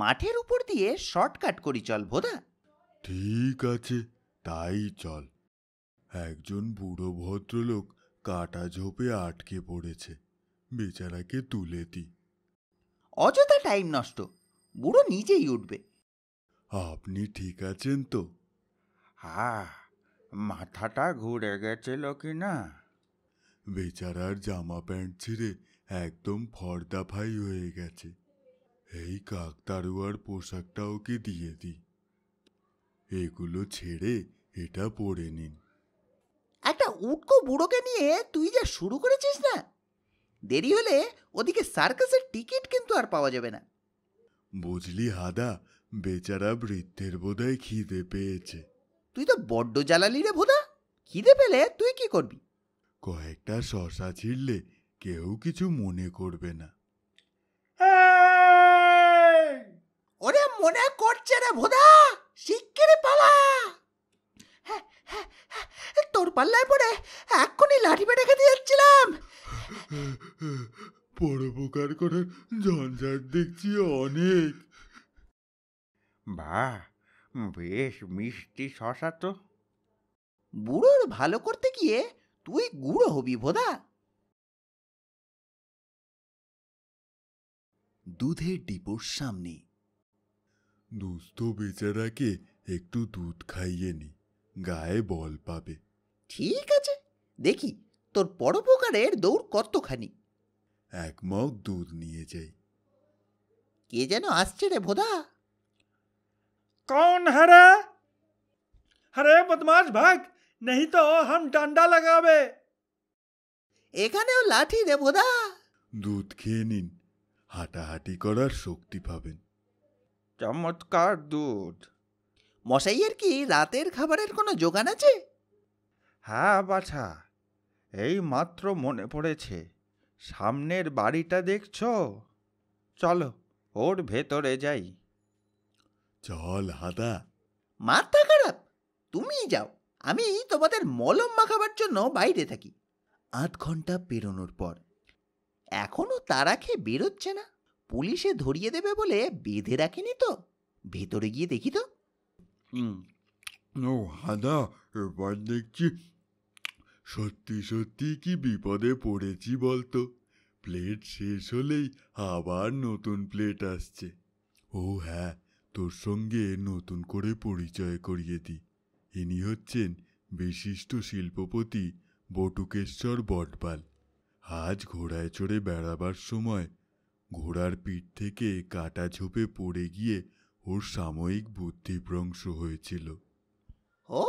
মাঠের উপর দিয়ে শর্টকাট করি চল ভোদা। ঠিক আছে, তাই চল। একজন বুড়ো ভদ্রলোক কাটা ঝোপে আটকে পড়েছে, বেচারাকে তুলে দি। অযথা টাইম নষ্ট, বুড়ো নিজেই উঠবে। আপনি ঠিক আছেন তো? হ্যাঁ, মাথাটা ঘুরে গেছিল কি না? বেচারার জামা প্যান্ট ছিঁড়ে একদম ফর্দাফাই হয়ে গেছে। এই কাকতাড়ুয়ার পোশাকটা ওকে দিয়ে দিই। এগুলো ছেড়ে এটা পরে নিন। একটা উটকো বুড়োকে নিয়ে তুই যা শুরু করেছিস না, দেরি হলে ওদিকে সার্কাসের টিকিট কিন্তু আর পাওয়া যাবে না। বুঝলি হাদা, বেচারা বৃদ্ধের বোধহয় খিদে পেয়েছে। তুই তো বড্ড জ্বালালি রে ভোদা, খিদে পেলে তুই কি করবি? কয়েকটা শশা ছিঁড়লে কেউ কিছু মনে করবে না। ওরে মনে করছে রে ভোদা, শিগগিরই পালা। তোর পাল্লায় পড়ে এক্ষুনি লাঠি পেটে খেতে যাচ্ছিলাম। পরোপকার করার ঝঞ্ঝাট দেখছি অনেক। বাহ, বেশ মিষ্টি শশা তো। বুড়োর ভালো করতে গিয়ে তুই গুঁড়ো হবি ভোদা। দুধের ডিপোর সামনে। দুস্থ বেচারাকে একটু দুধ খাইয়ে নি, গায়ে বল পাবে। ঠিক আছে, দেখি তোর পরোপকারের দৌড় কতখানি। এক মগ দুধ নিয়ে যাই। কে যেন আসছে রে ভোদা। कौन है रे? अरे बदमाश भाग, नहीं तो हम डंडा लगावे। এখানেও লাঠি রে ভোদা। দুধ খেয়ে নিন, হাঁটাহাঁটি করার শক্তি পাবেন। চমৎকার দুধ। মশাইয়ের কি রাতের খাবারের কোনো জোগান আছে? হ্যাঁ বাছা, এই মাত্র মনে পড়েছে, সামনের বাড়িটা দেখছো? চলো ওর ভেতরে যাই। চল হাদা। মাথা খারাপ, তুমি যাও, আমি তোমাদের মলম মাখাবার জন্য বাইরে থাকি। ৮ ঘন্টা পেরোনোর পর এখনো তারা খেয়ে বেরোচ্ছে না। পুলিশে ধরিয়ে দেবে বলে বেঁধে রাখেনি তো? ভেতরে গিয়ে দেখি তো। ও হাদা, এবার দেখছি সত্যি সত্যি কি বিপদে পড়েছি বলতো। প্লেট শেষ হলেই আবার নতুন প্লেট আসছে। ও হ্যাঁ, তোর সঙ্গে নতুন করে পরিচয় করিয়ে দিই। ইনি হচ্ছেন বিশিষ্ট শিল্পপতি বটুকেশ্বর বটবাল। আজ ঘোড়ায় চড়ে বেড়াবার সময় ঘোড়ার পিঠ থেকে কাটা ঝোপে পড়ে গিয়ে ওর সাময়িক বুদ্ধিভ্রংশ হয়েছিল। ও